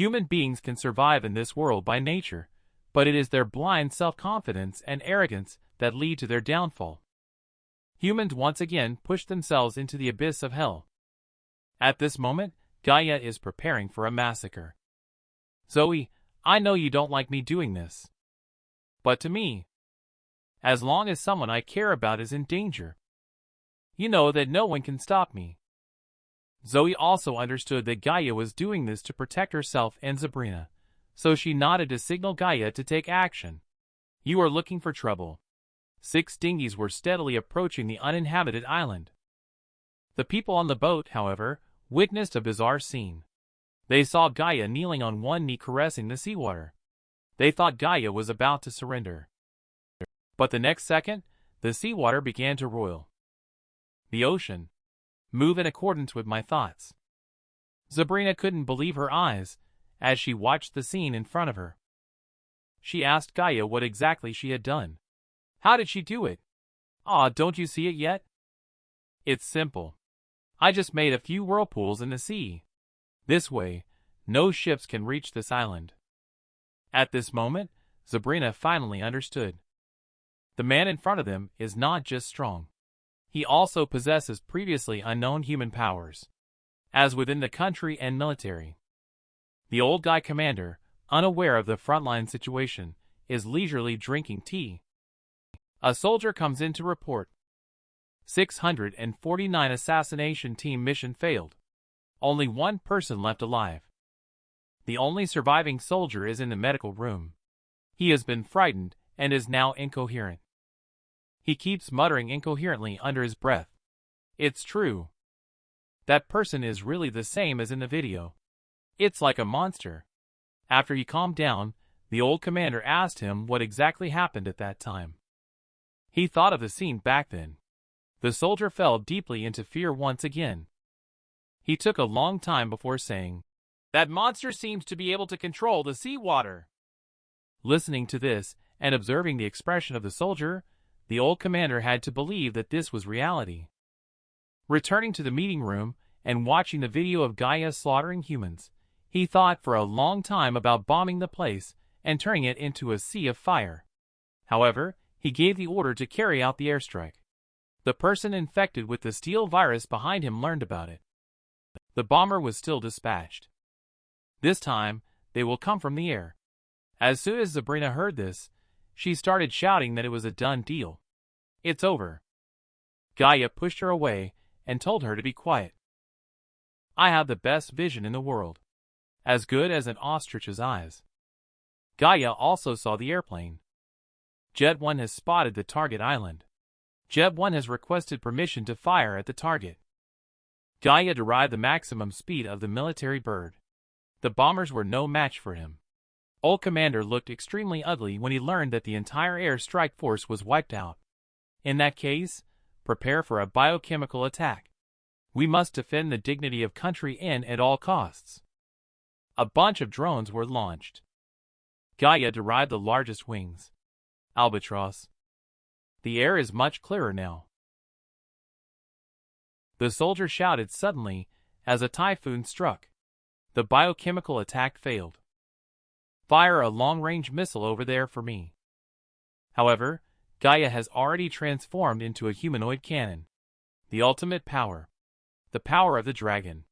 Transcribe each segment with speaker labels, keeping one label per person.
Speaker 1: Human beings can survive in this world by nature, but it is their blind self-confidence and arrogance that lead to their downfall. Humans once again push themselves into the abyss of hell. At this moment, Gaia is preparing for a massacre. Zoe, I know you don't like me doing this. But to me, as long as someone I care about is in danger, you know that no one can stop me. Zoe also understood that Gaia was doing this to protect herself and Sabrina, so she nodded to signal Gaia to take action. You are looking for trouble. 6 dinghies were steadily approaching the uninhabited island. The people on the boat, however, witnessed a bizarre scene. They saw Gaia kneeling on one knee caressing the seawater. They thought Gaia was about to surrender. But the next second, the seawater began to roil. The ocean moved in accordance with my thoughts. Sabrina couldn't believe her eyes as she watched the scene in front of her. She asked Gaia what exactly she had done. How did she do it? Don't you see it yet? It's simple. I just made a few whirlpools in the sea. This way, no ships can reach this island. At this moment, Sabrina finally understood. The man in front of them is not just strong. He also possesses previously unknown human powers, as within the country and military. The old guy commander, unaware of the frontline situation, is leisurely drinking tea. A soldier comes in to report. 649 assassination team mission failed. Only one person left alive. The only surviving soldier is in the medical room. He has been frightened and is now incoherent. He keeps muttering incoherently under his breath. It's true. That person is really the same as in the video. It's like a monster. After he calmed down, the old commander asked him what exactly happened at that time. He thought of the scene back then. The soldier fell deeply into fear once again. He took a long time before saying, "That monster seems to be able to control the seawater." Listening to this and observing the expression of the soldier, the old commander had to believe that this was reality. Returning to the meeting room and watching the video of Gaia slaughtering humans, he thought for a long time about bombing the place and turning it into a sea of fire. However, he gave the order to carry out the airstrike. The person infected with the steel virus behind him learned about it. The bomber was still dispatched. This time, they will come from the air. As soon as Sabrina heard this, she started shouting that it was a done deal. It's over. Gaia pushed her away and told her to be quiet. I have the best vision in the world. As good as an ostrich's eyes. Gaia also saw the airplane. Jet 1 has spotted the target island. Jet 1 has requested permission to fire at the target. Gaia derived the maximum speed of the military bird. The bombers were no match for him. Old Commander looked extremely ugly when he learned that the entire air strike force was wiped out. In that case, prepare for a biochemical attack. We must defend the dignity of country in at all costs. A bunch of drones were launched. Gaia derived the largest wings. Albatross. The air is much clearer now. The soldier shouted suddenly as a typhoon struck. The biochemical attack failed. Fire a long-range missile over there for me. However, Gaia has already transformed into a humanoid cannon. The ultimate power. The power of the dragon.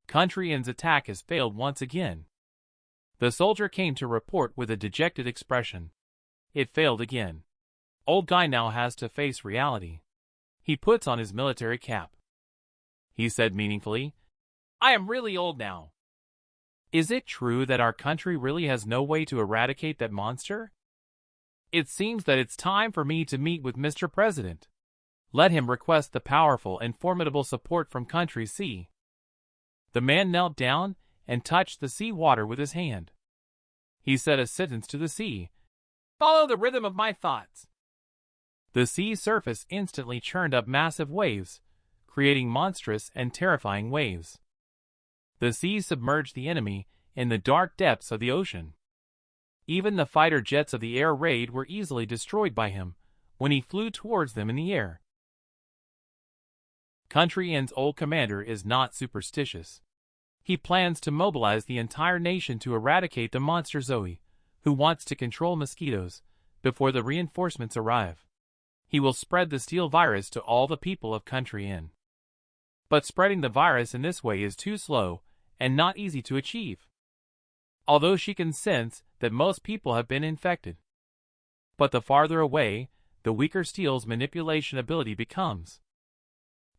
Speaker 1: Country Inn's attack has failed once again. The soldier came to report with a dejected expression. It failed again. Old guy now has to face reality. He puts on his military cap. He said meaningfully, I am really old now. Is it true that our country really has no way to eradicate that monster? It seems that it's time for me to meet with Mr. President. Let him request the powerful and formidable support from Country C. The man knelt down and touched the sea water with his hand. He said a sentence to the sea. Follow the rhythm of my thoughts. The sea surface instantly churned up massive waves, creating monstrous and terrifying waves. The sea submerged the enemy in the dark depths of the ocean. Even the fighter jets of the air raid were easily destroyed by him when he flew towards them in the air. Country Inn's old commander is not superstitious. He plans to mobilize the entire nation to eradicate the monster Zoe, who wants to control mosquitoes, before the reinforcements arrive. He will spread the steel virus to all the people of Country Inn. But spreading the virus in this way is too slow and not easy to achieve, although she can sense that most people have been infected. But the farther away, the weaker Steel's manipulation ability becomes.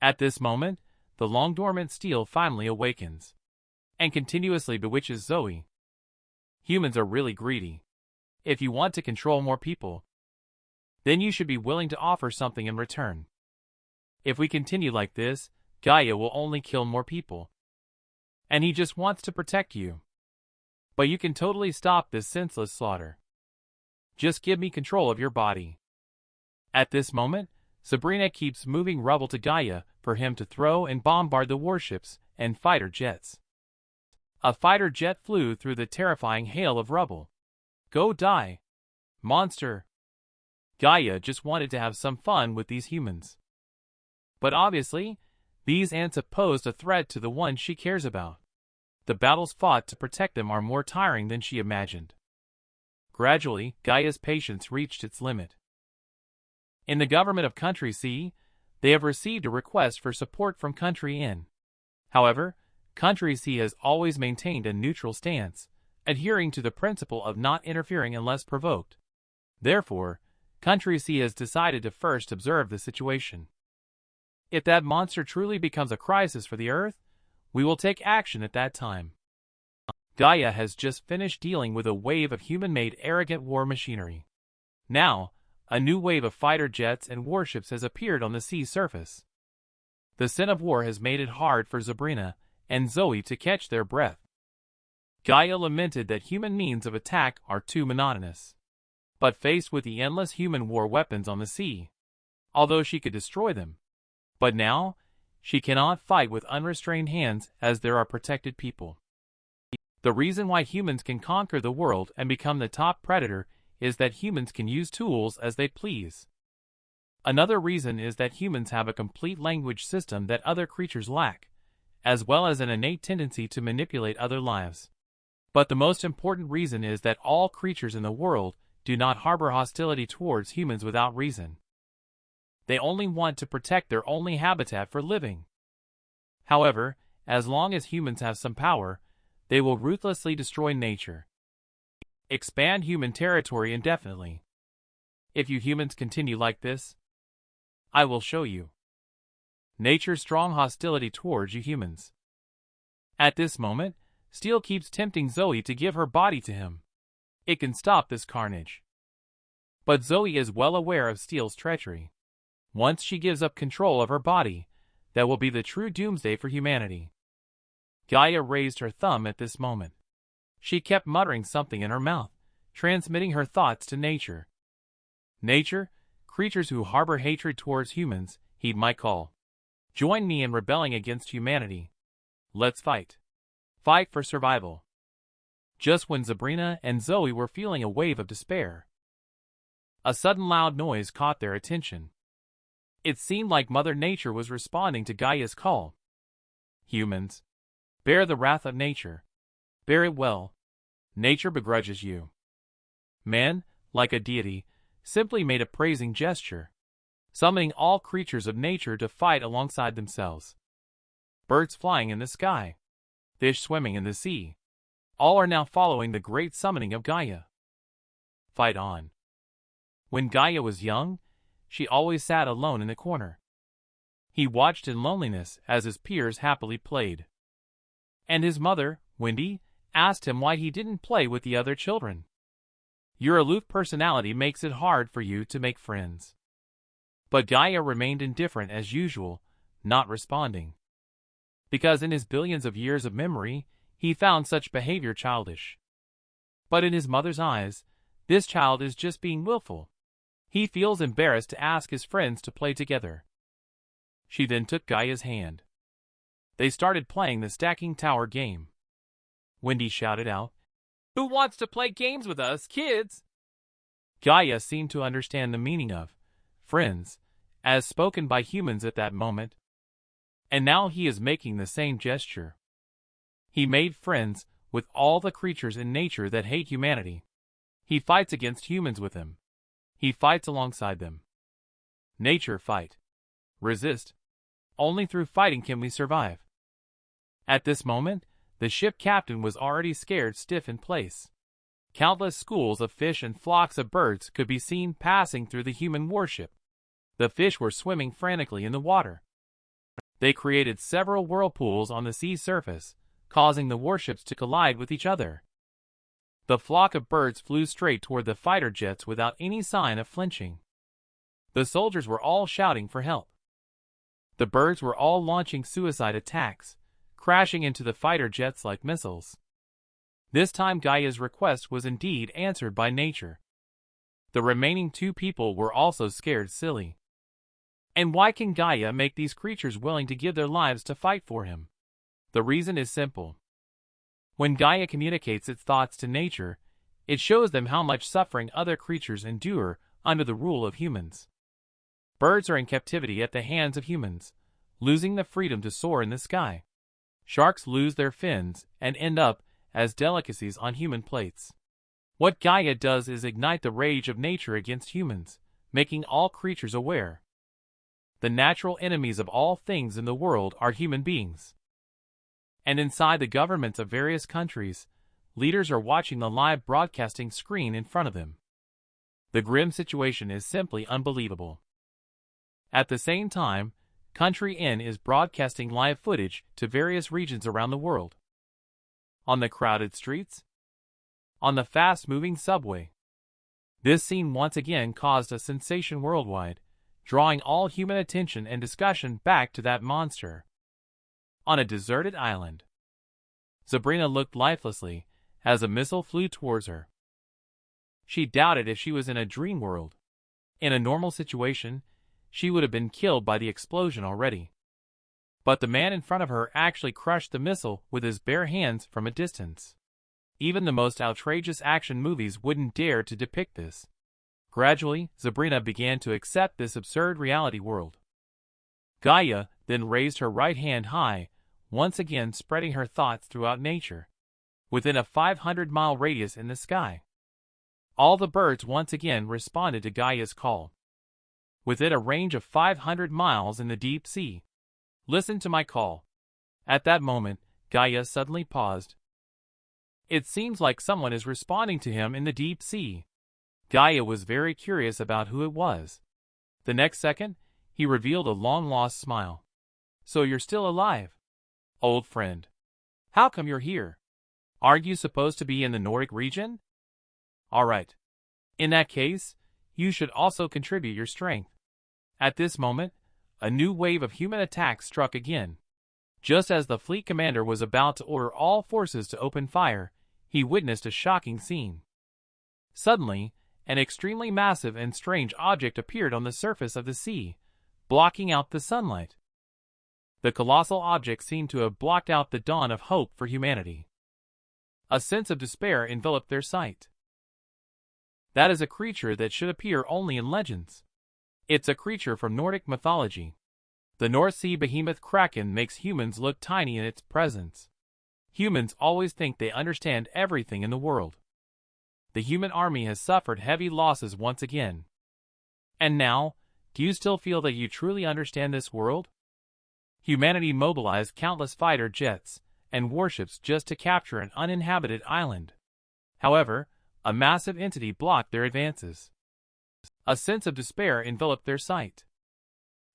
Speaker 1: At this moment, the long-dormant Steel finally awakens, and continuously bewitches Zoe. Humans are really greedy. If you want to control more people, then you should be willing to offer something in return. If we continue like this, Gaia will only kill more people. And he just wants to protect you. But you can totally stop this senseless slaughter. Just give me control of your body. At this moment, Sabrina keeps moving rubble to Gaia for him to throw and bombard the warships and fighter jets. A fighter jet flew through the terrifying hail of rubble. Go die, monster. Gaia just wanted to have some fun with these humans. But obviously, these ants have posed a threat to the ones she cares about. The battles fought to protect them are more tiring than she imagined. Gradually, Gaia's patience reached its limit. In the government of Country C, they have received a request for support from Country Inn. However, Country C has always maintained a neutral stance, adhering to the principle of not interfering unless provoked. Therefore, Country C has decided to first observe the situation. If that monster truly becomes a crisis for the Earth, we will take action at that time. Gaia has just finished dealing with a wave of human-made arrogant war machinery. Now, a new wave of fighter jets and warships has appeared on the sea surface. The sin of war has made it hard for Sabrina and Zoe to catch their breath. Gaia lamented that human means of attack are too monotonous. But faced with the endless human war weapons on the sea, although she could destroy them, but now, she cannot fight with unrestrained hands as there are protected people. The reason why humans can conquer the world and become the top predator is that humans can use tools as they please. Another reason is that humans have a complete language system that other creatures lack, as well as an innate tendency to manipulate other lives. But the most important reason is that all creatures in the world do not harbor hostility towards humans without reason. They only want to protect their only habitat for living. However, as long as humans have some power, they will ruthlessly destroy nature. Expand human territory indefinitely. If you humans continue like this, I will show you nature's strong hostility towards you humans. At this moment, Steel keeps tempting Zoe to give her body to him. It can stop this carnage. But Zoe is well aware of Steel's treachery. Once she gives up control of her body, that will be the true doomsday for humanity. Gaia raised her thumb at this moment. She kept muttering something in her mouth, transmitting her thoughts to nature. Nature, creatures who harbor hatred towards humans, heed my call. Join me in rebelling against humanity. Let's fight. Fight for survival. Just when Sabrina and Zoe were feeling a wave of despair, a sudden loud noise caught their attention. It seemed like Mother Nature was responding to Gaia's call. Humans, bear the wrath of nature. Bear it well. Nature begrudges you. Man, like a deity, simply made a praising gesture, summoning all creatures of nature to fight alongside themselves. Birds flying in the sky, fish swimming in the sea, all are now following the great summoning of Gaia. Fight on. When Gaia was young, she always sat alone in the corner. He watched in loneliness as his peers happily played. And his mother, Wendy, asked him why he didn't play with the other children. Your aloof personality makes it hard for you to make friends. But Gaia remained indifferent as usual, not responding. Because in his billions of years of memory, he found such behavior childish. But in his mother's eyes, this child is just being willful. He feels embarrassed to ask his friends to play together. She then took Gaia's hand. They started playing the stacking tower game. Wendy shouted out, "Who wants to play games with us, kids?" Gaia seemed to understand the meaning of friends, as spoken by humans at that moment. And now he is making the same gesture. He made friends with all the creatures in nature that hate humanity. He fights against humans with them. He fights alongside them. Nature fight. Resist. Only through fighting can we survive. At this moment, the ship captain was already scared stiff in place. Countless schools of fish and flocks of birds could be seen passing through the human warship. The fish were swimming frantically in the water. They created several whirlpools on the sea surface, causing the warships to collide with each other. The flock of birds flew straight toward the fighter jets without any sign of flinching. The soldiers were all shouting for help. The birds were all launching suicide attacks, crashing into the fighter jets like missiles. This time Gaia's request was indeed answered by nature. The remaining two people were also scared silly. And why can Gaia make these creatures willing to give their lives to fight for him? The reason is simple. When Gaia communicates its thoughts to nature, it shows them how much suffering other creatures endure under the rule of humans. Birds are in captivity at the hands of humans, losing the freedom to soar in the sky. Sharks lose their fins and end up as delicacies on human plates. What Gaia does is ignite the rage of nature against humans, making all creatures aware. The natural enemies of all things in the world are human beings. And inside the governments of various countries, leaders are watching the live broadcasting screen in front of them. The grim situation is simply unbelievable. At the same time, Country N is broadcasting live footage to various regions around the world. On the crowded streets, on the fast-moving subway. This scene once again caused a sensation worldwide, drawing all human attention and discussion back to that monster. On a deserted island, Sabrina looked lifelessly as a missile flew towards her. She doubted if she was in a dream world. In a normal situation, she would have been killed by the explosion already. But the man in front of her actually crushed the missile with his bare hands from a distance. Even the most outrageous action movies wouldn't dare to depict this. Gradually, Sabrina began to accept this absurd reality world. Gaia then raised her right hand high, once again spreading her thoughts throughout nature, within a 500-mile radius in the sky. All the birds once again responded to Gaia's call. Within a range of 500 miles in the deep sea. Listen to my call. At that moment, Gaia suddenly paused. It seems like someone is responding to him in the deep sea. Gaia was very curious about who it was. The next second, he revealed a long-lost smile. So you're still alive, old friend. How come you're here? Aren't you supposed to be in the Nordic region? All right. In that case, you should also contribute your strength. At this moment, a new wave of human attacks struck again. Just as the fleet commander was about to order all forces to open fire, he witnessed a shocking scene. Suddenly, an extremely massive and strange object appeared on the surface of the sea, blocking out the sunlight. The colossal object seemed to have blocked out the dawn of hope for humanity. A sense of despair enveloped their sight. That is a creature that should appear only in legends. It's a creature from Nordic mythology. The North Sea behemoth Kraken makes humans look tiny in its presence. Humans always think they understand everything in the world. The human army has suffered heavy losses once again. And now, do you still feel that you truly understand this world? Humanity mobilized countless fighter jets and warships just to capture an uninhabited island. However, a massive entity blocked their advances. A sense of despair enveloped their sight.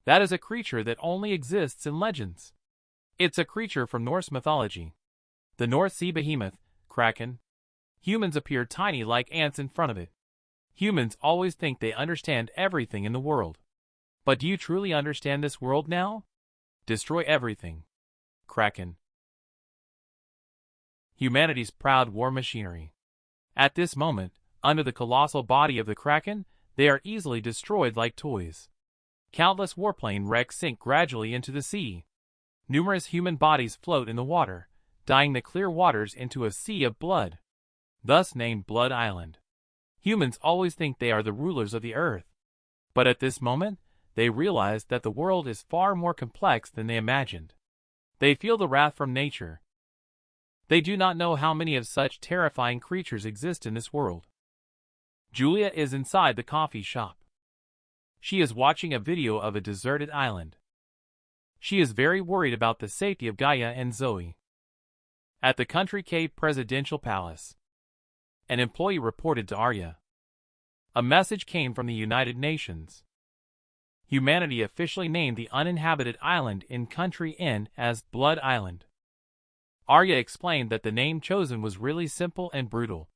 Speaker 1: That is a creature that only exists in legends. It's a creature from Norse mythology. The North Sea behemoth, Kraken. Humans appear tiny like ants in front of it. Humans always think they understand everything in the world. But do you truly understand this world now? Destroy everything. Kraken. Humanity's proud war machinery. At this moment, under the colossal body of the Kraken, they are easily destroyed like toys. Countless warplane wrecks sink gradually into the sea. Numerous human bodies float in the water, dyeing the clear waters into a sea of blood. Thus named Blood Island. Humans always think they are the rulers of the earth. But at this moment, they realize that the world is far more complex than they imagined. They feel the wrath from nature. They do not know how many of such terrifying creatures exist in this world. Julia is inside the coffee shop. She is watching a video of a deserted island. She is very worried about the safety of Gaia and Zoe. At the Country K Presidential Palace, an employee reported to Arya. A message came from the United Nations. Humanity officially named the uninhabited island in Country Inn as Blood Island. Arya explained that the name chosen was really simple and brutal.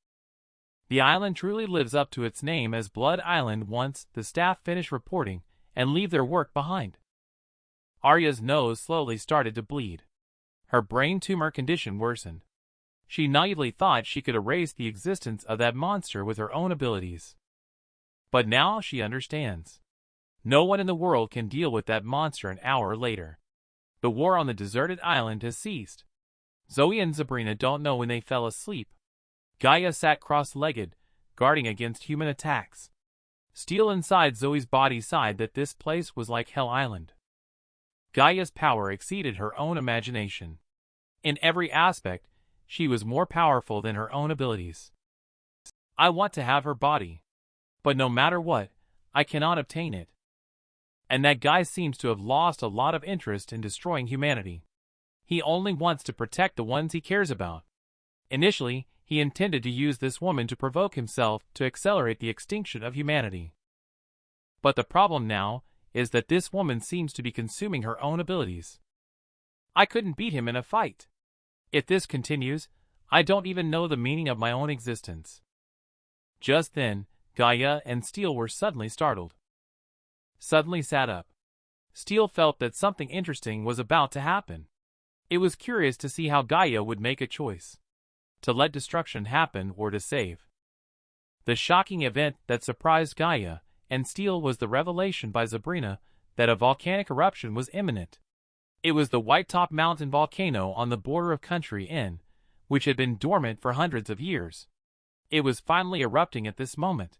Speaker 1: The island truly lives up to its name as Blood Island once the staff finish reporting and leave their work behind. Arya's nose slowly started to bleed. Her brain tumor condition worsened. She naively thought she could erase the existence of that monster with her own abilities. But now she understands. No one in the world can deal with that monster an hour later. The war on the deserted island has ceased. Zoe and Sabrina don't know when they fell asleep. Gaia sat cross-legged, guarding against human attacks. Steel inside Zoe's body sighed that this place was like Hell Island. Gaia's power exceeded her own imagination. In every aspect, she was more powerful than her own abilities. I want to have her body. But no matter what, I cannot obtain it. And that guy seems to have lost a lot of interest in destroying humanity. He only wants to protect the ones he cares about. Initially, he intended to use this woman to provoke himself to accelerate the extinction of humanity. But the problem now is that this woman seems to be consuming her own abilities. I couldn't beat him in a fight. If this continues, I don't even know the meaning of my own existence. Just then, Gaia and Steel were suddenly startled. Suddenly sat up. Steel felt that something interesting was about to happen. It was curious to see how Gaia would make a choice. To let destruction happen or to save. The shocking event that surprised Gaia and Steel was the revelation by Sabrina that a volcanic eruption was imminent. It was the White Top Mountain volcano on the border of Country Inn, which had been dormant for hundreds of years. It was finally erupting at this moment.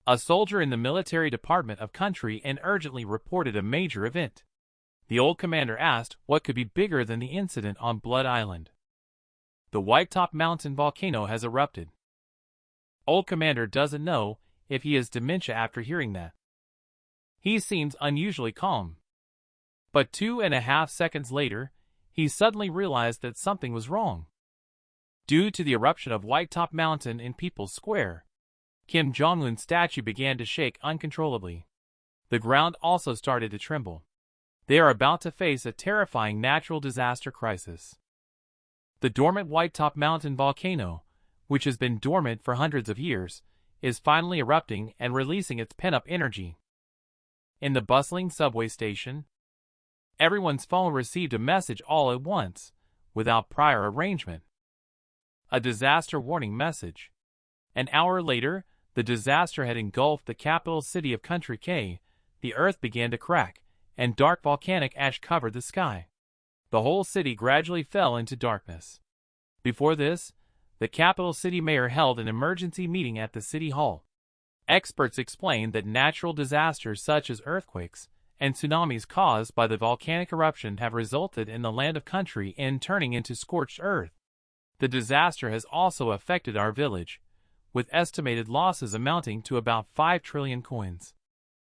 Speaker 1: A soldier in the military department of Country Inn urgently reported a major event. The old commander asked what could be bigger than the incident on Blood Island. The White Top Mountain volcano has erupted. Old commander doesn't know if he has dementia after hearing that. He seems unusually calm. But 2.5 seconds later, he suddenly realized that something was wrong. Due to the eruption of White Top Mountain in People's Square, Kim Jong-un's statue began to shake uncontrollably. The ground also started to tremble. They are about to face a terrifying natural disaster crisis. The dormant White Top Mountain volcano, which has been dormant for hundreds of years, is finally erupting and releasing its pent-up energy. In the bustling subway station, everyone's phone received a message all at once, without prior arrangement. A disaster warning message. An hour later, the disaster had engulfed the capital city of Country K. The earth began to crack, and dark volcanic ash covered the sky. The whole city gradually fell into darkness. Before this, the capital city mayor held an emergency meeting at the city hall. Experts explained that natural disasters such as earthquakes and tsunamis caused by the volcanic eruption have resulted in the land of Country Inn turning into scorched earth. The disaster has also affected our village, with estimated losses amounting to about 5 trillion coins.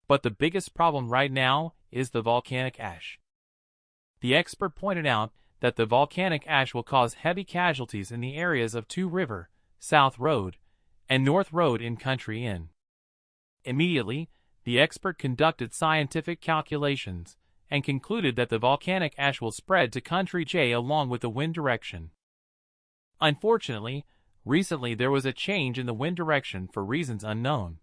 Speaker 1: But the biggest problem right now is the volcanic ash. The expert pointed out that the volcanic ash will cause heavy casualties in the areas of 2 River, South Road, and North Road in Country Inn. Immediately, the expert conducted scientific calculations and concluded that the volcanic ash will spread to Country J along with the wind direction. Unfortunately, recently there was a change in the wind direction for reasons unknown.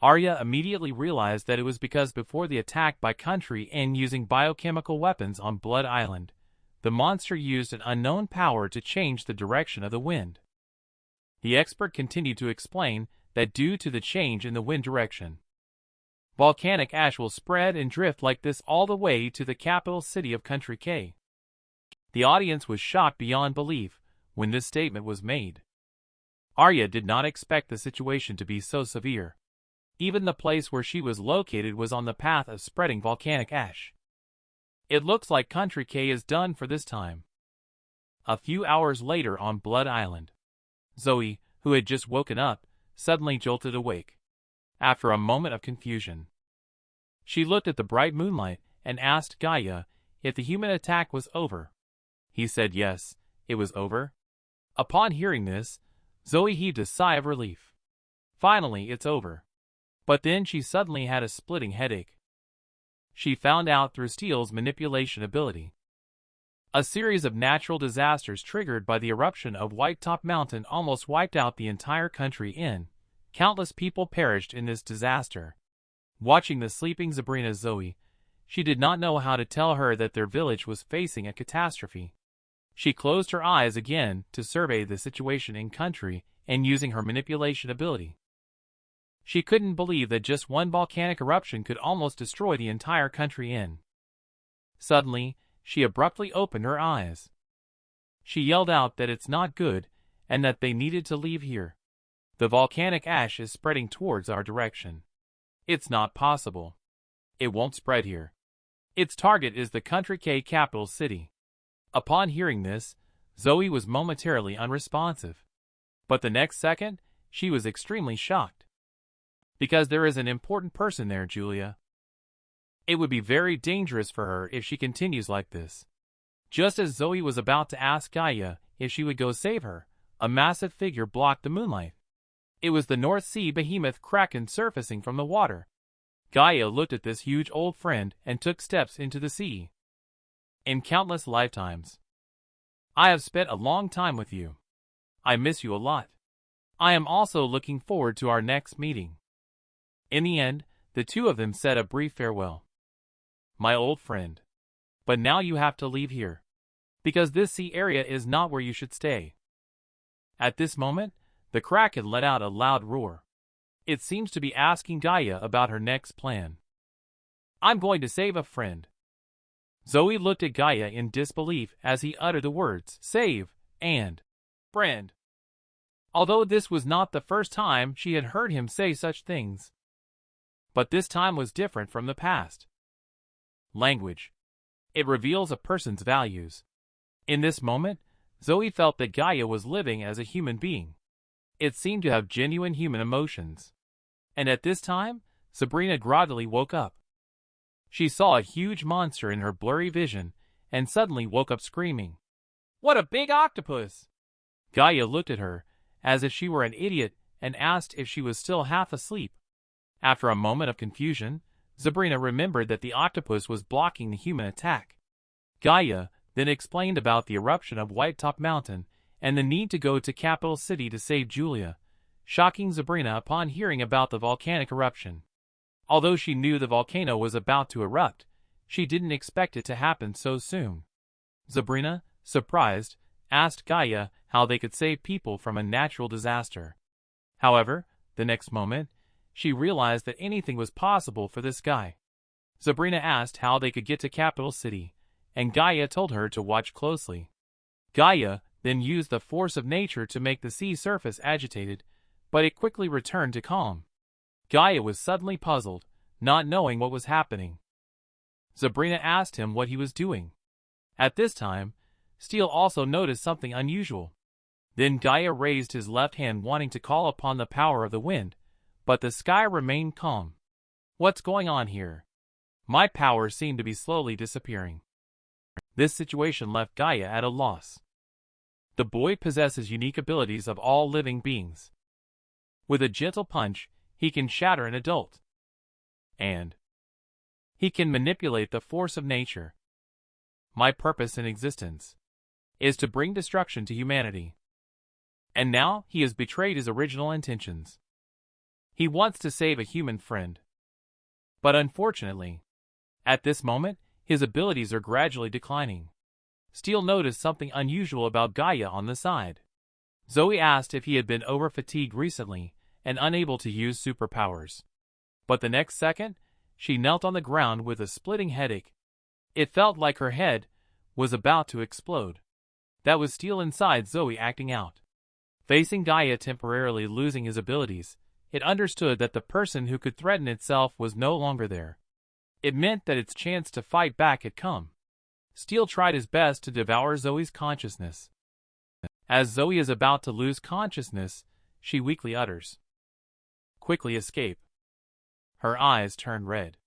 Speaker 1: Arya immediately realized that it was because before the attack by Country Inn using biochemical weapons on Blood Island, the monster used an unknown power to change the direction of the wind. The expert continued to explain that due to the change in the wind direction, volcanic ash will spread and drift like this all the way to the capital city of Country K. The audience was shocked beyond belief when this statement was made. Arya did not expect the situation to be so severe. Even the place where she was located was on the path of spreading volcanic ash. It looks like Country K is done for this time. A few hours later on Blood Island, Zoe, who had just woken up, suddenly jolted awake. After a moment of confusion, she looked at the bright moonlight and asked Gaia if the human attack was over. He said yes, it was over. Upon hearing this, Zoe heaved a sigh of relief. Finally, it's over. But then she suddenly had a splitting headache. She found out through Steele's manipulation ability. A series of natural disasters triggered by the eruption of White Top Mountain almost wiped out the entire country. Countless people perished in this disaster. Watching the sleeping Sabrina Zoe, she did not know how to tell her that their village was facing a catastrophe. She closed her eyes again to survey the situation in country and using her manipulation ability. She couldn't believe that just one volcanic eruption could almost destroy the entire country. Suddenly, she abruptly opened her eyes. She yelled out that it's not good and that they needed to leave here. The volcanic ash is spreading towards our direction. It's not possible. It won't spread here. Its target is the country capital city. Upon hearing this, Zoe was momentarily unresponsive. But the next second, she was extremely shocked. Because there is an important person there, Julia. It would be very dangerous for her if she continues like this. Just as Zoe was about to ask Gaia if she would go save her, a massive figure blocked the moonlight. It was the North Sea behemoth Kraken surfacing from the water. Gaia looked at this huge old friend and took steps into the sea. In countless lifetimes, I have spent a long time with you. I miss you a lot. I am also looking forward to our next meeting. In the end, the two of them said a brief farewell. My old friend. But now you have to leave here. Because this sea area is not where you should stay. At this moment, the Kraken let out a loud roar. It seems to be asking Gaia about her next plan. I'm going to save a friend. Zoe looked at Gaia in disbelief as he uttered the words, save, and friend. Although this was not the first time she had heard him say such things. But this time was different from the past. Language. It reveals a person's values. In this moment, Zoe felt that Gaia was living as a human being. It seemed to have genuine human emotions. And at this time, Sabrina groggily woke up. She saw a huge monster in her blurry vision and suddenly woke up screaming. What a big octopus! Gaia looked at her as if she were an idiot and asked if she was still half asleep. After a moment of confusion, Sabrina remembered that the octopus was blocking the human attack. Gaia then explained about the eruption of White Top Mountain and the need to go to capital city to save Julia, shocking Sabrina upon hearing about the volcanic eruption. Although she knew the volcano was about to erupt, she didn't expect it to happen so soon. Sabrina, surprised, asked Gaia how they could save people from a natural disaster. However, the next moment, she realized that anything was possible for this guy. Sabrina asked how they could get to capital city, and Gaia told her to watch closely. Gaia then used the force of nature to make the sea surface agitated, but it quickly returned to calm. Gaia was suddenly puzzled, not knowing what was happening. Sabrina asked him what he was doing. At this time, Steele also noticed something unusual. Then Gaia raised his left hand wanting to call upon the power of the wind, but the sky remained calm. What's going on here? My power seemed to be slowly disappearing. This situation left Gaia at a loss. The boy possesses unique abilities of all living beings. With a gentle punch, he can shatter an adult. And he can manipulate the force of nature. My purpose in existence is to bring destruction to humanity. And now he has betrayed his original intentions. He wants to save a human friend. But unfortunately, at this moment, his abilities are gradually declining. Steele noticed something unusual about Gaia on the side. Zoe asked if he had been over-fatigued recently and unable to use superpowers. But the next second, she knelt on the ground with a splitting headache. It felt like her head was about to explode. That was Steele inside Zoe acting out. Facing Gaia temporarily losing his abilities, it understood that the person who could threaten itself was no longer there. It meant that its chance to fight back had come. Steel tried his best to devour Zoe's consciousness. As Zoe is about to lose consciousness, she weakly utters, "Quickly escape." Her eyes turn red.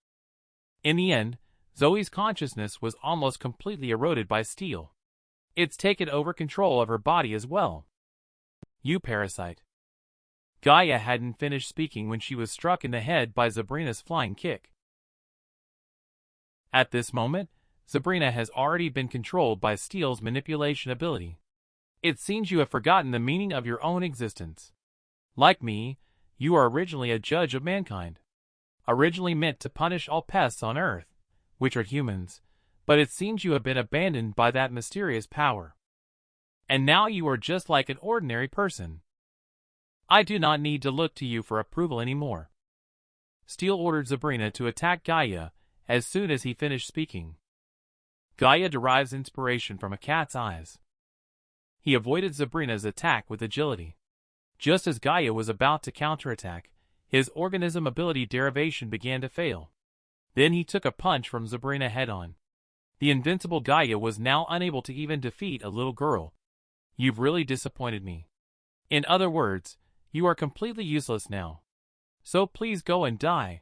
Speaker 1: In the end, Zoe's consciousness was almost completely eroded by Steel. It's taken over control of her body as well. "You parasite." Gaia hadn't finished speaking when she was struck in the head by Sabrina's flying kick. At this moment, Sabrina has already been controlled by Steel's manipulation ability. It seems you have forgotten the meaning of your own existence. Like me, you are originally a judge of mankind. Originally meant to punish all pests on Earth, which are humans, but it seems you have been abandoned by that mysterious power. And now you are just like an ordinary person. I do not need to look to you for approval anymore. Steel ordered Sabrina to attack Gaia as soon as he finished speaking. Gaia derives inspiration from a cat's eyes. He avoided Sabrina's attack with agility. Just as Gaia was about to counterattack, his organism ability derivation began to fail. Then he took a punch from Sabrina head-on. The invincible Gaia was now unable to even defeat a little girl. "You've really disappointed me. In other words, you are completely useless now. So please go and die."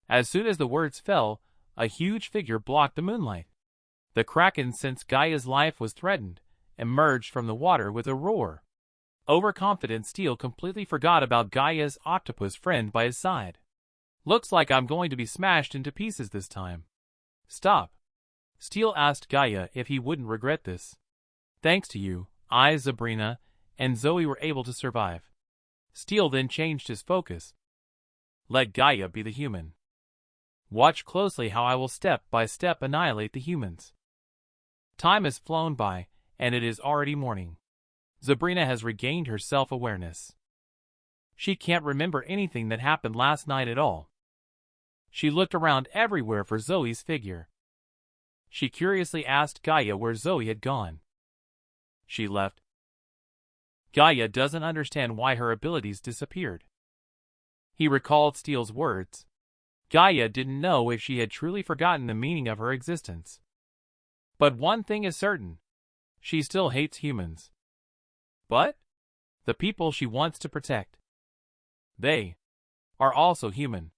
Speaker 1: As soon as the words fell, a huge figure blocked the moonlight. The Kraken, since Gaia's life was threatened, emerged from the water with a roar. Overconfident Steel completely forgot about Gaia's octopus friend by his side. "Looks like I'm going to be smashed into pieces this time." "Stop." Steel asked Gaia if he wouldn't regret this. "Thanks to you, I, Sabrina, and Zoe were able to survive." Steel then changed his focus. "Let Gaia be the human. Watch closely how I will step by step annihilate the humans." Time has flown by, and it is already morning. Sabrina has regained her self-awareness. She can't remember anything that happened last night at all. She looked around everywhere for Zoe's figure. She curiously asked Gaia where Zoe had gone. "She left." Gaia doesn't understand why her abilities disappeared. He recalled Steel's words. Gaia didn't know if she had truly forgotten the meaning of her existence. But one thing is certain. She still hates humans. But the people she wants to protect, they are also human.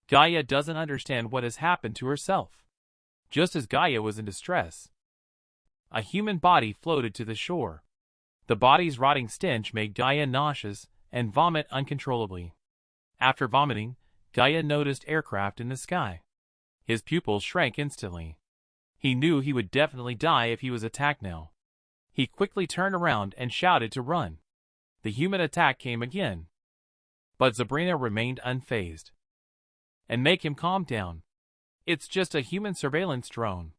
Speaker 1: Gaia doesn't understand what has happened to herself. Just as Gaia was in distress, a human body floated to the shore. The body's rotting stench made Gaia nauseous and vomit uncontrollably. After vomiting, Gaia noticed aircraft in the sky. His pupils shrank instantly. He knew he would definitely die if he was attacked now. He quickly turned around and shouted to run. The human attack came again. But Sabrina remained unfazed. "And make him calm down. It's just a human surveillance drone.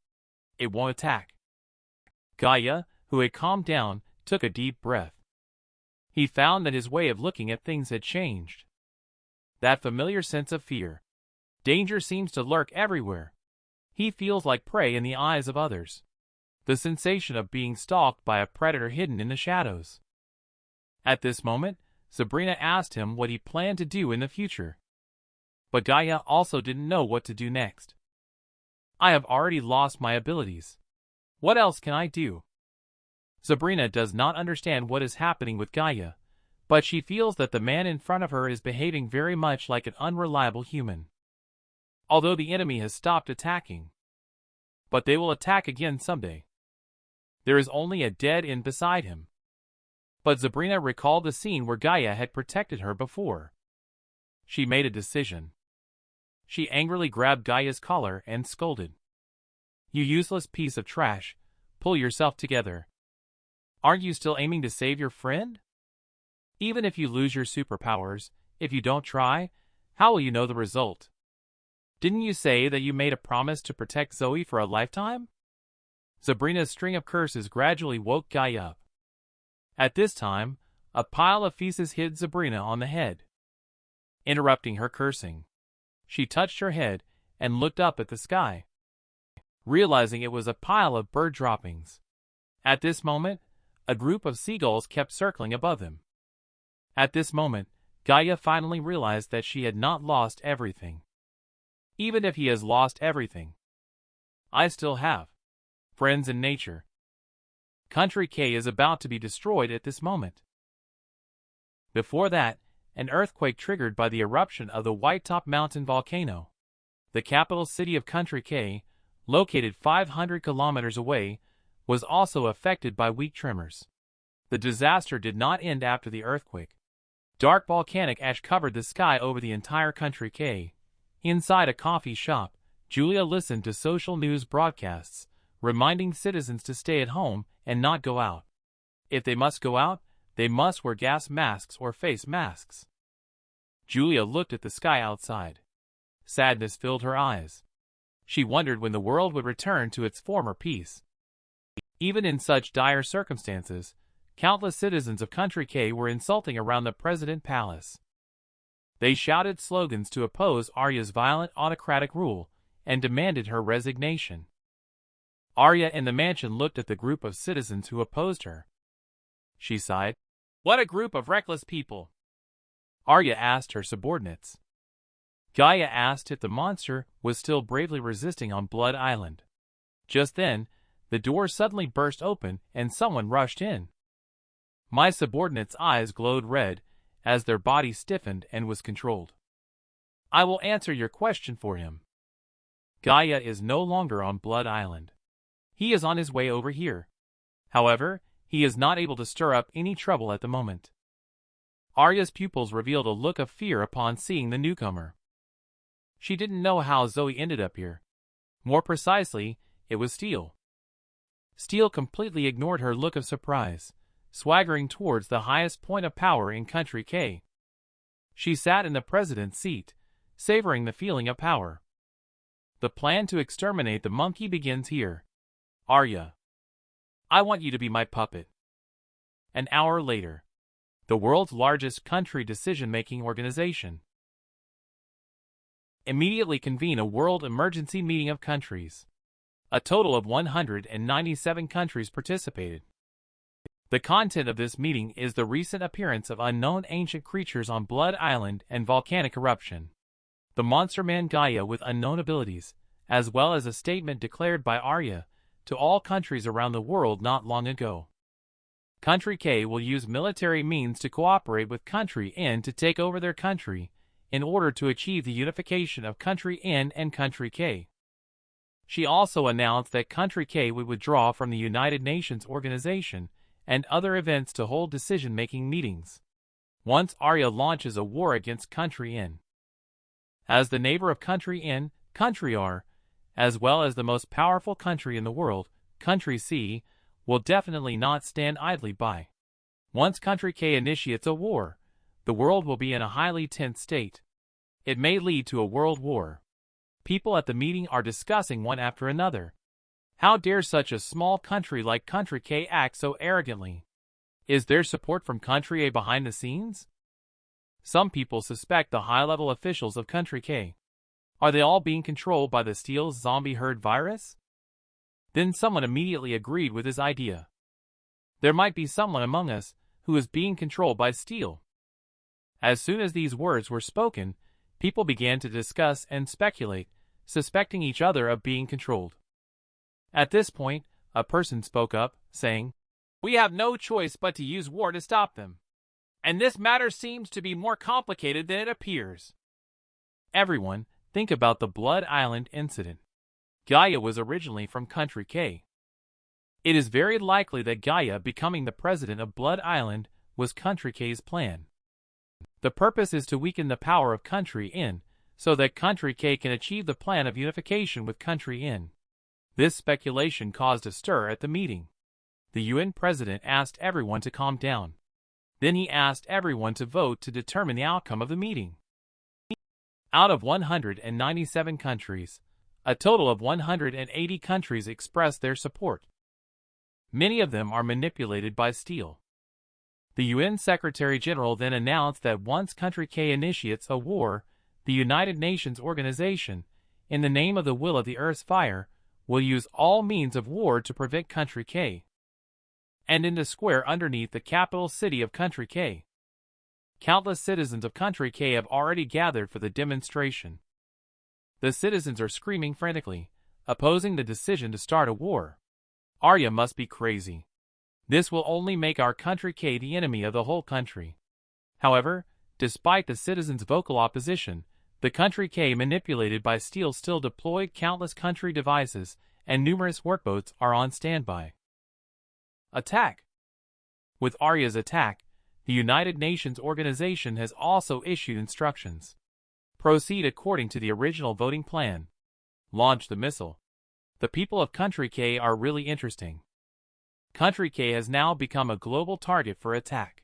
Speaker 1: It won't attack." Gaia, who had calmed down, took a deep breath. He found that his way of looking at things had changed. That familiar sense of fear. Danger seems to lurk everywhere. He feels like prey in the eyes of others. The sensation of being stalked by a predator hidden in the shadows. At this moment, Sabrina asked him what he planned to do in the future. But Gaia also didn't know what to do next. "I have already lost my abilities. What else can I do?" Sabrina does not understand what is happening with Gaia, but she feels that the man in front of her is behaving very much like an unreliable human. Although the enemy has stopped attacking. But they will attack again someday. There is only a dead end beside him. But Sabrina recalled the scene where Gaia had protected her before. She made a decision. She angrily grabbed Gaia's collar and scolded. "You useless piece of trash, pull yourself together. Aren't you still aiming to save your friend? Even if you lose your superpowers, if you don't try, how will you know the result? Didn't you say that you made a promise to protect Zoe for a lifetime?" Sabrina's string of curses gradually woke Gaia up. At this time, a pile of feces hit Sabrina on the head, interrupting her cursing. She touched her head and looked up at the sky, realizing it was a pile of bird droppings. At this moment, a group of seagulls kept circling above them. At this moment, Gaia finally realized that she had not lost everything. Even if he has lost everything, I still have. Friends in nature. Country K is about to be destroyed at this moment. Before that, an earthquake triggered by the eruption of the White Top Mountain volcano. The capital city of Country K, located 500 kilometers away, was also affected by weak tremors. The disaster did not end after the earthquake. Dark volcanic ash covered the sky over the entire Country K. Inside a coffee shop, Julia listened to social news broadcasts, reminding citizens to stay at home and not go out. If they must go out, they must wear gas masks or face masks. Julia looked at the sky outside. Sadness filled her eyes. She wondered when the world would return to its former peace. Even in such dire circumstances, countless citizens of Country K were insulting around the President Palace. They shouted slogans to oppose Arya's violent autocratic rule and demanded her resignation. Arya and the mansion looked at the group of citizens who opposed her. She sighed. What a group of reckless people! Arya asked her subordinates. Gaia asked if the monster was still bravely resisting on Blood Island. Just then, the door suddenly burst open and someone rushed in. My subordinates' eyes glowed red as their body stiffened and was controlled. I will answer your question for him. Gaia is no longer on Blood Island. He is on his way over here. However, he is not able to stir up any trouble at the moment. Arya's pupils revealed a look of fear upon seeing the newcomer. She didn't know how Zoe ended up here. More precisely, it was Steel. Steel completely ignored her look of surprise, swaggering towards the highest point of power in Country K. She sat in the president's seat, savoring the feeling of power. The plan to exterminate the monkey begins here. Arya. I want you to be my puppet. An hour later. The world's largest country decision-making organization. Immediately convene a world emergency meeting of countries. A total of 197 countries participated. The content of this meeting is the recent appearance of unknown ancient creatures on Blood Island and volcanic eruption. The monster man Gaia with unknown abilities, as well as a statement declared by Arya to all countries around the world not long ago. Country K will use military means to cooperate with Country N to take over their country in order to achieve the unification of Country N and Country K. She also announced that Country K would withdraw from the United Nations organization and other events to hold decision-making meetings once Arya launches a war against Country N. As the neighbor of Country N, Country R, as well as the most powerful country in the world, Country C, will definitely not stand idly by. Once Country K initiates a war, the world will be in a highly tense state. It may lead to a world war. People at the meeting are discussing one after another. How dare such a small country like Country K act so arrogantly? Is there support from Country A behind the scenes? Some people suspect the high-level officials of Country K. Are they all being controlled by the Steel zombie herd virus? Then someone immediately agreed with his idea. There might be someone among us who is being controlled by Steel. As soon as these words were spoken, people began to discuss and speculate, suspecting each other of being controlled. At this point, a person spoke up, saying, "We have no choice but to use war to stop them. And this matter seems to be more complicated than it appears." Everyone, think about the Blood Island incident. Gaia was originally from Country K. It is very likely that Gaia becoming the president of Blood Island was Country K's plan. The purpose is to weaken the power of Country N, so that Country K can achieve the plan of unification with Country N. This speculation caused a stir at the meeting. The UN president asked everyone to calm down. Then he asked everyone to vote to determine the outcome of the meeting. Out of 197 countries, a total of 180 countries expressed their support. Many of them are manipulated by Steel. The UN Secretary-General then announced that once Country K initiates a war, the United Nations organization, in the name of the will of the Earth's fire, will use all means of war to prevent Country K. And in the square underneath the capital city of Country K, countless citizens of Country K have already gathered for the demonstration. The citizens are screaming frantically, opposing the decision to start a war. Arya must be crazy. This will only make our country K the enemy of the whole country. However, despite the citizens' vocal opposition, the country K manipulated by Steel still deployed countless country devices, and numerous workboats are on standby. Attack! With Arya's attack, the United Nations organization has also issued instructions. Proceed according to the original voting plan. Launch the missile. The people of Country K are really interesting. Country K has now become a global target for attack.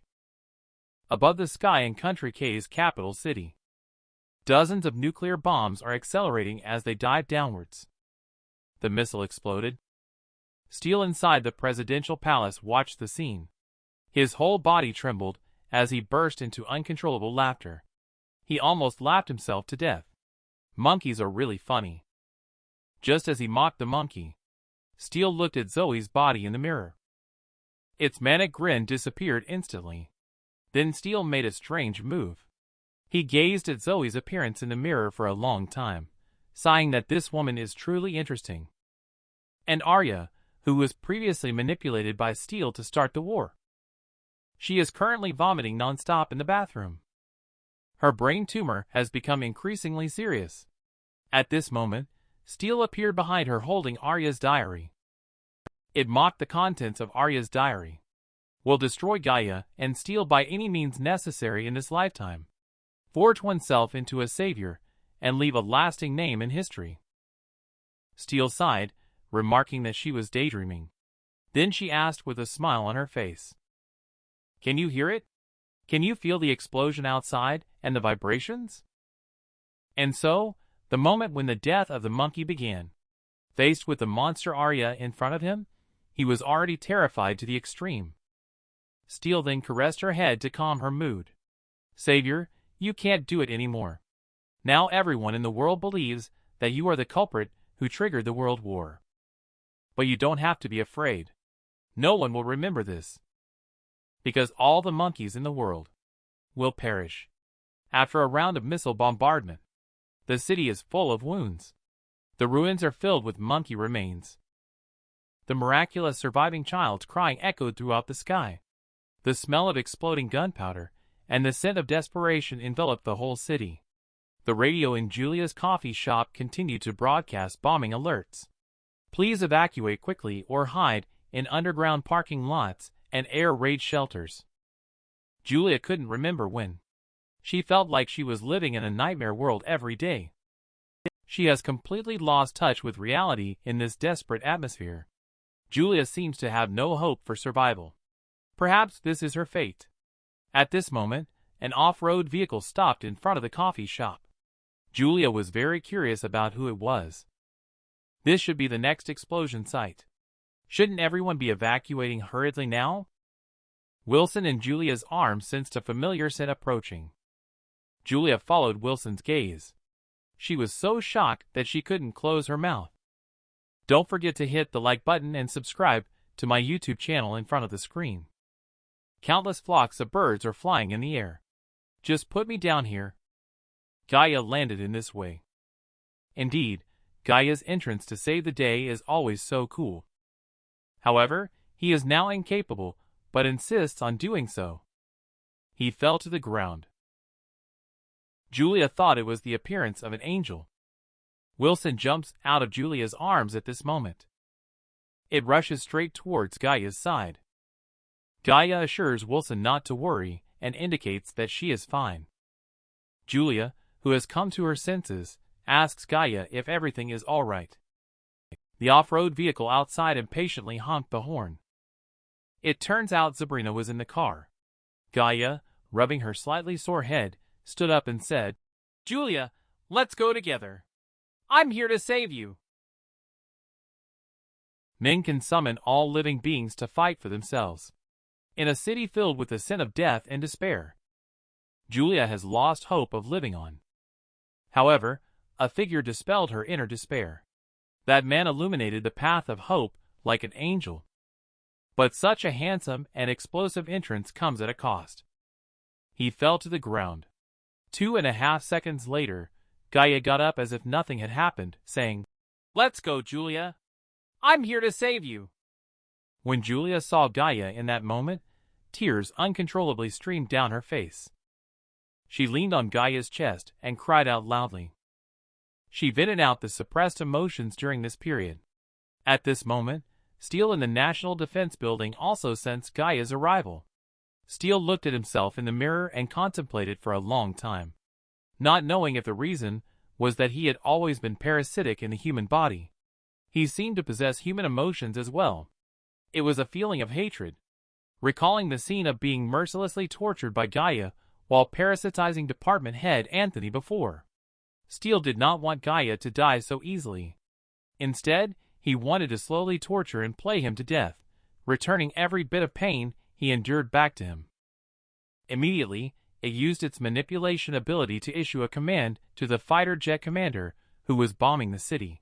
Speaker 1: Above the sky in Country K's capital city, dozens of nuclear bombs are accelerating as they dive downwards. The missile exploded. Steel inside the presidential palace watched the scene. His whole body trembled as he burst into uncontrollable laughter. He almost laughed himself to death. Monkeys are really funny. Just as he mocked the monkey, Steel looked at Zoe's body in the mirror. Its manic grin disappeared instantly. Then Steel made a strange move. He gazed at Zoe's appearance in the mirror for a long time, sighing that this woman is truly interesting. And Arya, who was previously manipulated by Steel to start the war. She is currently vomiting non-stop in the bathroom. Her brain tumor has become increasingly serious. At this moment, Steel appeared behind her holding Arya's diary. It mocked the contents of Arya's diary. Will destroy Gaia and Steel by any means necessary in this lifetime. Forge oneself into a savior and leave a lasting name in history. Steel sighed, remarking that she was daydreaming. Then she asked with a smile on her face. Can you hear it? Can you feel the explosion outside and the vibrations? And so, the moment when the death of the monkey began. Faced with the monster Arya in front of him, he was already terrified to the extreme. Steel then caressed her head to calm her mood. Savior, you can't do it anymore. Now everyone in the world believes that you are the culprit who triggered the world war. But you don't have to be afraid. No one will remember this. Because all the monkeys in the world will perish. After a round of missile bombardment, the city is full of wounds. The ruins are filled with monkey remains. The miraculous surviving child's crying echoed throughout the sky. The smell of exploding gunpowder and the scent of desperation enveloped the whole city. The radio in Julia's coffee shop continued to broadcast bombing alerts. Please evacuate quickly or hide in underground parking lots and air raid shelters. Julia couldn't remember when. She felt like she was living in a nightmare world every day. She has completely lost touch with reality in this desperate atmosphere. Julia seems to have no hope for survival. Perhaps this is her fate. At this moment, an off-road vehicle stopped in front of the coffee shop. Julia was very curious about who it was. This should be the next explosion site. Shouldn't everyone be evacuating hurriedly now? Wilson in Julia's arms sensed a familiar scent approaching. Julia followed Wilson's gaze. She was so shocked that she couldn't close her mouth. Don't forget to hit the like button and subscribe to my YouTube channel in front of the screen. Countless flocks of birds are flying in the air. Just put me down here. Gaia landed in this way. Indeed, Gaia's entrance to save the day is always so cool. However, he is now incapable, but insists on doing so. He fell to the ground. Julia thought it was the appearance of an angel. Wilson jumps out of Julia's arms at this moment. It rushes straight towards Gaia's side. Gaia assures Wilson not to worry and indicates that she is fine. Julia, who has come to her senses, asks Gaia if everything is all right. The off-road vehicle outside impatiently honked the horn. It turns out Sabrina was in the car. Gaia, rubbing her slightly sore head, stood up and said, Julia, let's go together. I'm here to save you. Men can summon all living beings to fight for themselves. In a city filled with the scent of death and despair, Julia has lost hope of living on. However, a figure dispelled her inner despair. That man illuminated the path of hope like an angel. But such a handsome and explosive entrance comes at a cost. He fell to the ground. 2.5 seconds later, Gaia got up as if nothing had happened, saying, Let's go, Julia. I'm here to save you. When Julia saw Gaia in that moment, tears uncontrollably streamed down her face. She leaned on Gaia's chest and cried out loudly. She vented out the suppressed emotions during this period. At this moment, Steele in the National Defense Building also sensed Gaia's arrival. Steele looked at himself in the mirror and contemplated for a long time, not knowing if the reason was that he had always been parasitic in the human body. He seemed to possess human emotions as well. It was a feeling of hatred, recalling the scene of being mercilessly tortured by Gaia while parasitizing department head Anthony before. Steele did not want Gaia to die so easily. Instead, he wanted to slowly torture and play him to death, returning every bit of pain he endured back to him. Immediately, it used its manipulation ability to issue a command to the fighter jet commander who was bombing the city.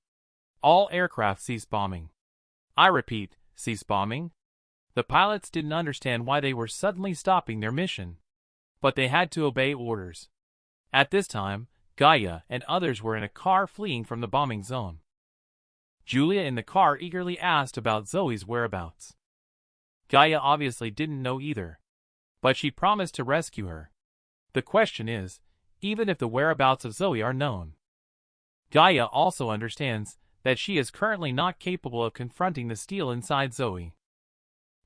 Speaker 1: All aircraft cease bombing. I repeat, cease bombing. The pilots didn't understand why they were suddenly stopping their mission, but they had to obey orders. At this time, Gaia and others were in a car fleeing from the bombing zone. Julia in the car eagerly asked about Zoe's whereabouts. Gaia obviously didn't know either, but she promised to rescue her. The question is, even if the whereabouts of Zoe are known, Gaia also understands that she is currently not capable of confronting the steel inside Zoe.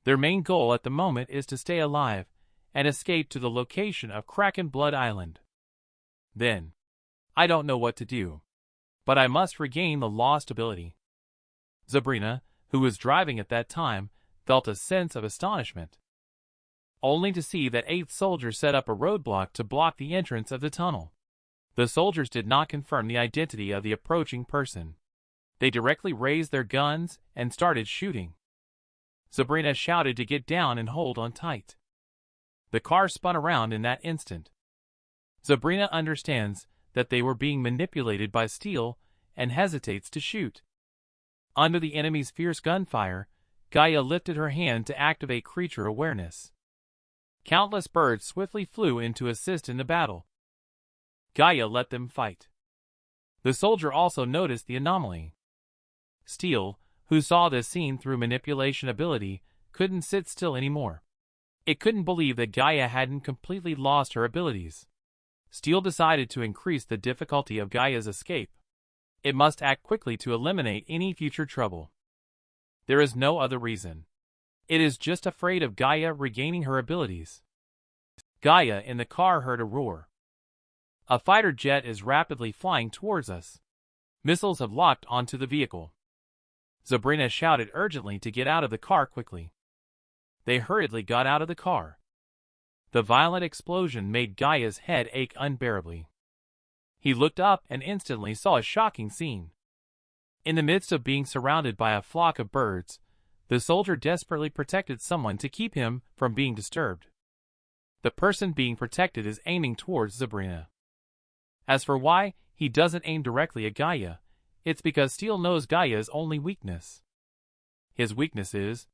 Speaker 1: Their main goal at the moment is to stay alive and escape to the location of Kraken Blood Island. Then, I don't know what to do, but I must regain the lost ability. Sabrina, who was driving at that time, felt a sense of astonishment, only to see that 8 soldiers set up a roadblock to block the entrance of the tunnel. The soldiers did not confirm the identity of the approaching person. They directly raised their guns and started shooting. Sabrina shouted to get down and hold on tight. The car spun around in that instant. Sabrina understands that they were being manipulated by steel and hesitates to shoot. Under the enemy's fierce gunfire, Gaia lifted her hand to activate creature awareness. Countless birds swiftly flew in to assist in the battle. Gaia let them fight. The soldier also noticed the anomaly. Steel, who saw this scene through manipulation ability, couldn't sit still anymore. It couldn't believe that Gaia hadn't completely lost her abilities. Steel decided to increase the difficulty of Gaia's escape. It must act quickly to eliminate any future trouble. There is no other reason. It is just afraid of Gaia regaining her abilities. Gaia in the car heard a roar. A fighter jet is rapidly flying towards us. Missiles have locked onto the vehicle. Sabrina shouted urgently to get out of the car quickly. They hurriedly got out of the car. The violent explosion made Gaia's head ache unbearably. He looked up and instantly saw a shocking scene. In the midst of being surrounded by a flock of birds, the soldier desperately protected someone to keep him from being disturbed. The person being protected is aiming towards Sabrina. As for why he doesn't aim directly at Gaia, it's because Steel knows Gaia's only weakness. His weakness is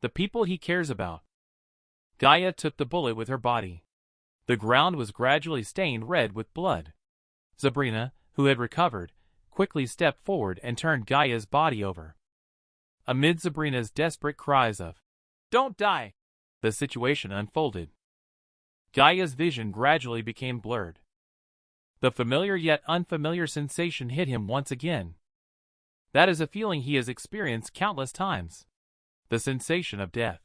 Speaker 1: the people he cares about. Gaia took the bullet with her body. The ground was gradually stained red with blood. Sabrina, who had recovered, quickly stepped forward and turned Gaia's body over. Amid Sabrina's desperate cries of, "Don't die!" the situation unfolded. Gaia's vision gradually became blurred. The familiar yet unfamiliar sensation hit him once again. That is a feeling he has experienced countless times. The sensation of death.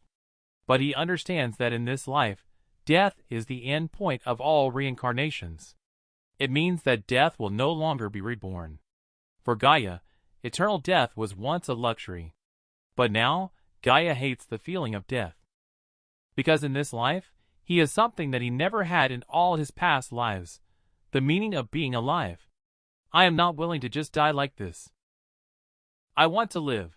Speaker 1: But he understands that in this life, death is the end point of all reincarnations. It means that death will no longer be reborn. For Gaia, eternal death was once a luxury. But now, Gaia hates the feeling of death. Because in this life, he has something that he never had in all his past lives. The meaning of being alive. I am not willing to just die like this. I want to live.